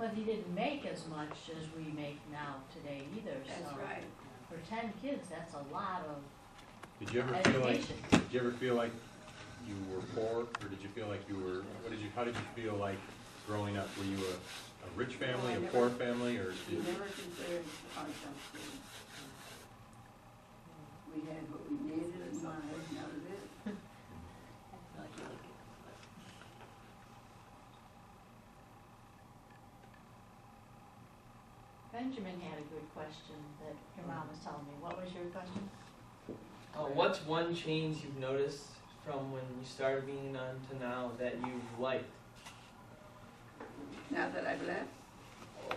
But he didn't make as much as we make now today either, so. That's right. For 10 kids, that's a lot of Did you ever education. feel like you were poor, or did you feel like you were, how did you feel like growing up? Were you a rich family, a poor family, or? We never considered ourselves poor. We had what we needed and wanted, and that was it. Benjamin had a good question that your mom was telling me. What was your question? What's one change you've noticed from when you started being a nun to now that you've liked? Now that I've left,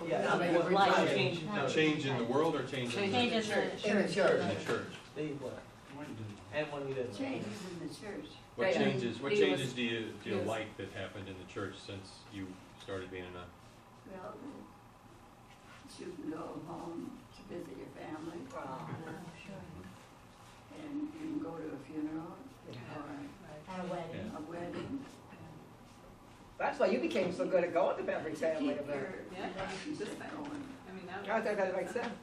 Yeah, No, but what you've liked it. change you've noticed? Change in the world or change in Change the in the church? church. In the church. That you've liked. And one you didn't like. changes in the church. What changes do you he was- like that happened in the church since you started being a nun? Well, you can go home to visit your family, and you can go to a funeral or At a wedding. a wedding. That's why you became so good at going to every family Keep event. your relationship going. I mean, that I think that makes sense.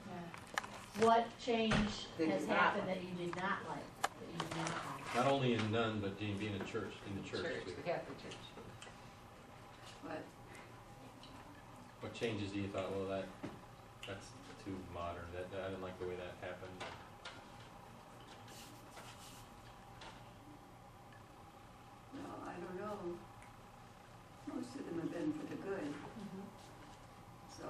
What change Did has you not happened like? that you did not like? That you did not like? Not only in nun, but being a church, in the church. church, too. the Catholic Church. But What changes do you thought, well, that's too modern, I didn't like the way that happened? well, I don't know. Most of them have been for the good. So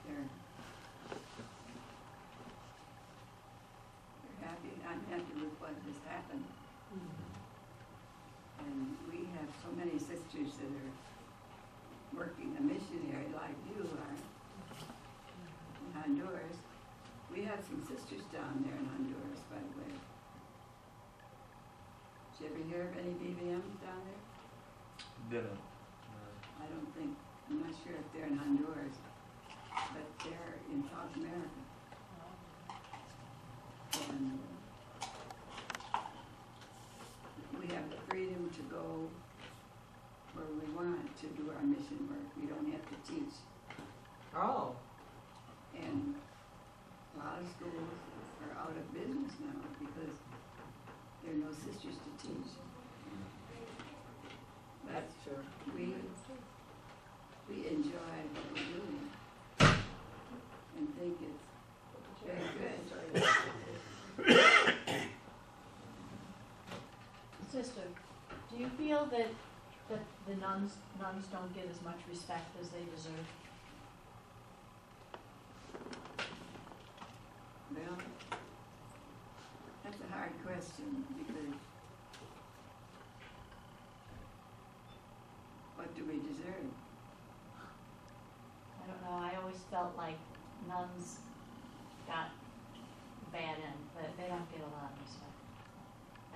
they're happy. I'm happy with what has happened. And we have so many sisters that are working a missionary like you are in Honduras. We have some sisters down there in Honduras, by the way. Did you ever hear of any BBMs down there? Didn't. I don't think, I'm not sure if they're in Honduras, but they're in South America. And we have the freedom to go where we want to do our mission work. We don't have to teach. Oh. And a lot of schools are out of business now because there are no sisters to teach. But That's true. we enjoy what we're doing and think it's very good. Sister, do you feel that the nuns don't get as much respect as they deserve? Well, that's a hard question because what do we deserve? I don't know, I always felt like nuns got bad end, but they don't get a lot of respect.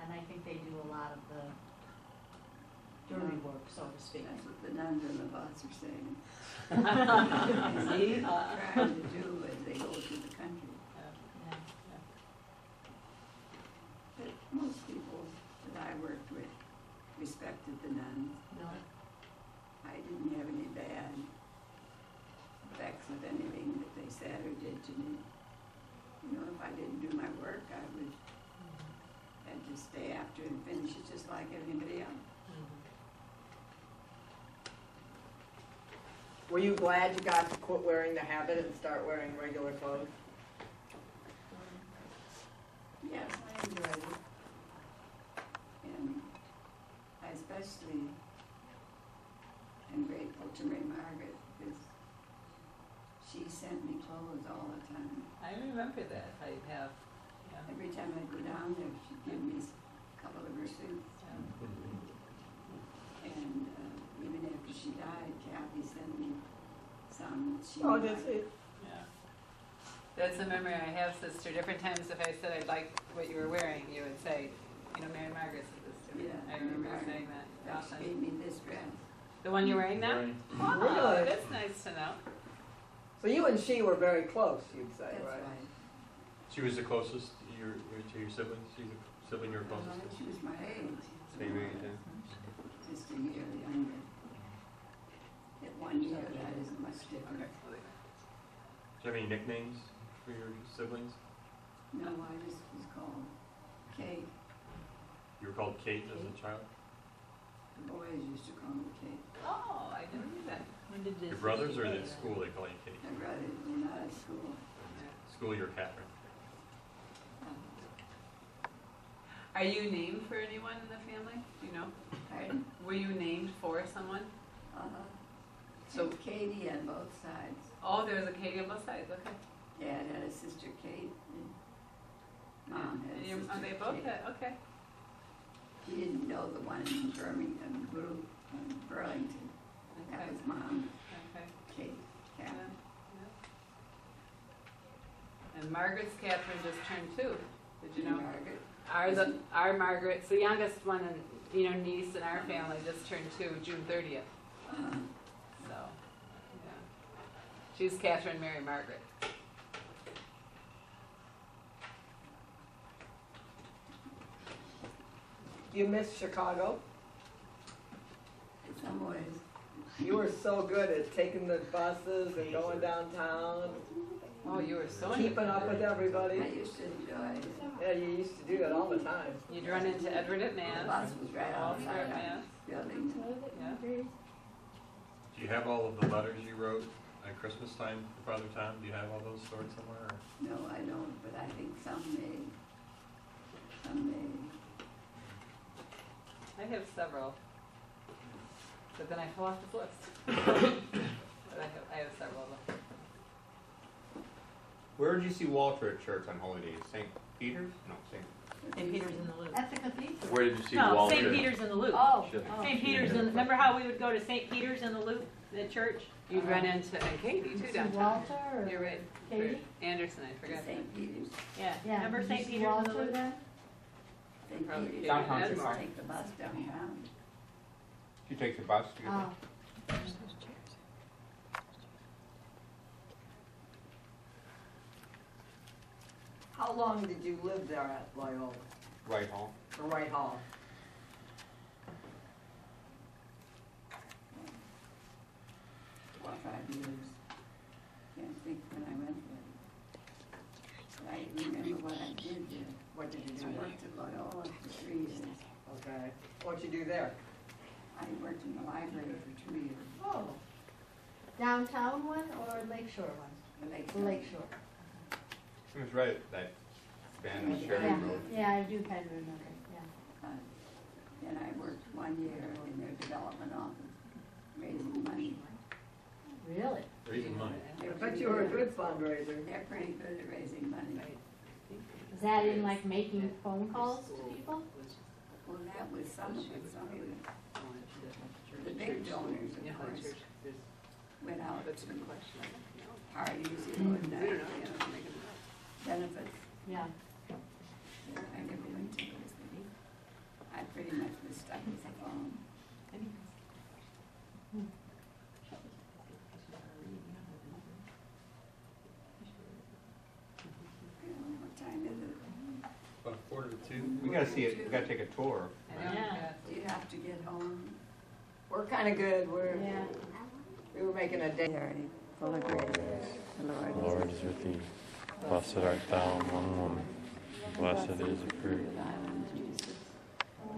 And I think they do a lot of the dirty work, so to speak. That's what the nuns and the bots are saying. See? Trying to do as they go through the country. Yeah. But most people that I worked with respected the nuns. No. I didn't have any bad effects of anything that they said or did to me. You know, if I didn't do my work, I would had to stay after and finish it just like anybody else. Were you glad you got to quit wearing the habit and start wearing regular clothes? Yes, I enjoyed it. And I especially am grateful to Mary Margaret because she sent me clothes all the time. I remember that. I have, yeah. Every time I go down there, she'd give me a couple of her suits. And even after she died, Kathy sent me some that she Oh, liked. that's it. Yeah. That's the memory I have, sister. Different times if I said I liked what you were wearing, you would say, you know, Mary Margaret said this to me. Yeah, I remember Mary saying that She often. gave me this dress. The one you're wearing now? Right. Oh, Really? that's nice to know. So you and she were very close, you'd say, That's right? right. She was the closest to your siblings? She's the sibling you were closest to? She was my age. Same age, yeah. just a year younger. At 1 year, that isn't much different. Do you have any nicknames for your siblings? No, I just was called Kay. You were called Kate as a child? The boys used to call me Kate. Oh, I didn't know that. When did this? Your brothers or at school they call you Kate? My brothers were not at school. School you're Catherine. Are you named for anyone in the family? Do you know? Pardon? Were you named for someone? So Katie on both sides. Oh, there was a Katie on both sides. Okay. Dad had a sister Kate, and Mom had a And sister oh, they both Kate. had. Okay. He didn't know the one in Birmingham, Burlington. That Okay. was Mom, Okay. Kate, Yeah. Catherine. Yeah. And Margaret's Catherine just turned 2. Did you know? Margaret. Our Margaret's the youngest one, and niece in our family just turned 2, June 30th. So, yeah. She's Catherine Mary Margaret. You missed Chicago? In some ways, You were so good at taking the buses and going downtown, Oh, you were so keeping up with I everybody. used to enjoy it. Yeah, you used to do that all the time. You'd run into Edward at The Mass. bus was right Walter outside at our Mass. building. Yeah. Do you have all of the letters you wrote at Christmas time for Father Tom? Do you have all those stored somewhere? Or? No, I don't, but I think someday. I have several. But then I fell off this list. But I have several of them. Where did you see Walter at church on holy days? St. Peter's? No, St. St. Peter's in the Loop. At the cathedral. Where did you see No, Walter? St. Peter's in the Loop. Oh, Shit. oh. St. Peter's in, remember how we would go to St. Peter's in the Loop, the church? You'd run into and Katie too See downtown. Walter or You're right. Katie? Anderson, I forgot. St. Peter's. Yeah, Yeah. remember did you St. see Peter's in the Walter Loop? then? St. Probably Peter's. Downtown Just Chicago. take the bus downtown. You take the bus to get Oh, there? How long did you live there at Loyola, Right home. or Whitehall? About 5 years. Can't think when I went there. But I remember what I did there. What did you do I there? worked at Loyola for 3 years. Okay. What'd you do there? I worked in the library for 2 years. oh. Downtown one or Lakeshore one? The Lake The Lakeshore. It was right at that bend on Sherry Yeah, Road. yeah, I do kind of remember, yeah. Then I worked 1 year in their development office, raising money. Really? Raising money. I bet you were a good fundraiser. They're pretty good at raising money. Is that in like making phone calls to people? Well, that was some of it, some of it. The big donors, of course, went out to parties, and benefits. Yeah. I never went to those things. I pretty much was stuck with the phone. What time is it? About 1:45. We gotta see it, we gotta take a tour. I know, Yeah. yeah. Do you have to get home? We're kinda good, Yeah. we were making a day. Very full of grace. The Lord The Lord is with thee. Blessed art thou among women. Blessed is the fruit.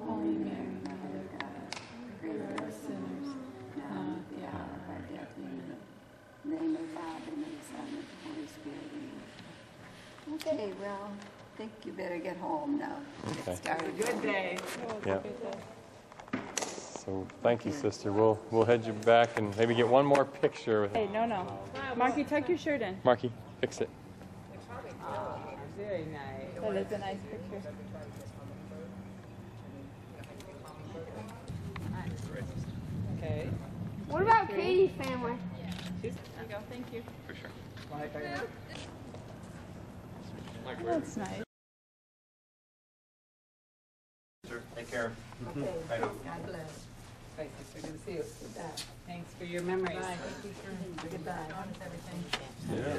Holy Mary, Mother of God, pray for us sinners, now and at the hour of our death. Amen. In the name of the Father, and of the Son, and of the Holy Spirit. Amen. Okay, well, I think you better get home now. Okay. Start a Good day. Yep. So thank you, sister. We'll head you back and maybe get one more picture with Hey, no. Marky, tuck your shirt in. Marky. Fix it. Very nice. That is a nice picture. Okay. What about Katie's family? There you go. Thank you. For sure. That's nice. Take care. God bless. Bye, sister. Good to see you. Thanks for your memories. Goodbye. Yeah.